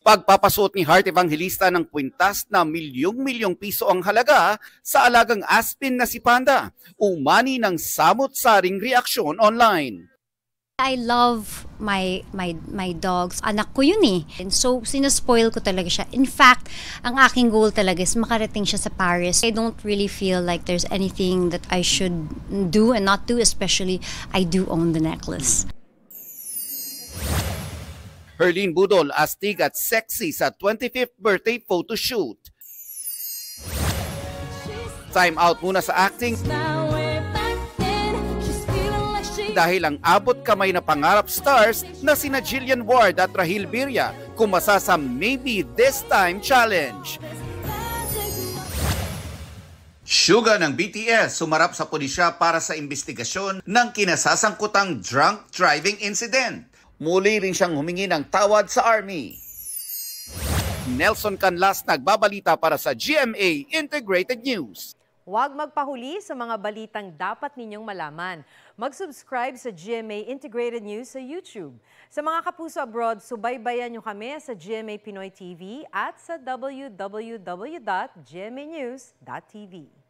Pagpapasuot ni Heart Evangelista ng kwintas na milyong-milyong piso ang halaga sa alagang aspin na si Panda, umani ng samot-saring reaksyon online. I love my dogs. Anak ko yun eh. And so, sinaspoil ko talaga siya. In fact, ang aking goal talaga is makarating siya sa Paris. I don't really feel like there's anything that I should do and not do, especially I do own the necklace. Herlene Budol, astig at sexy sa 25th birthday photoshoot. Time out muna sa acting dahil ang abot kamay na pangarap stars na sina Jillian Ward at Rahil Birya kumasa sa Maybe This Time Challenge. Suga ng BTS sumarap sa pulisya para sa investigasyon ng kinasasangkutang drunk driving incident. Muli rin siyang humingi ng tawad sa Army. Nelson Canlas nagbabalita para sa GMA Integrated News. Huwag magpahuli sa mga balitang dapat ninyong malaman. Mag-subscribe sa GMA Integrated News sa YouTube. Sa mga kapuso abroad, subaybayan nyo kami sa GMA Pinoy TV at sa www.gmanews.tv.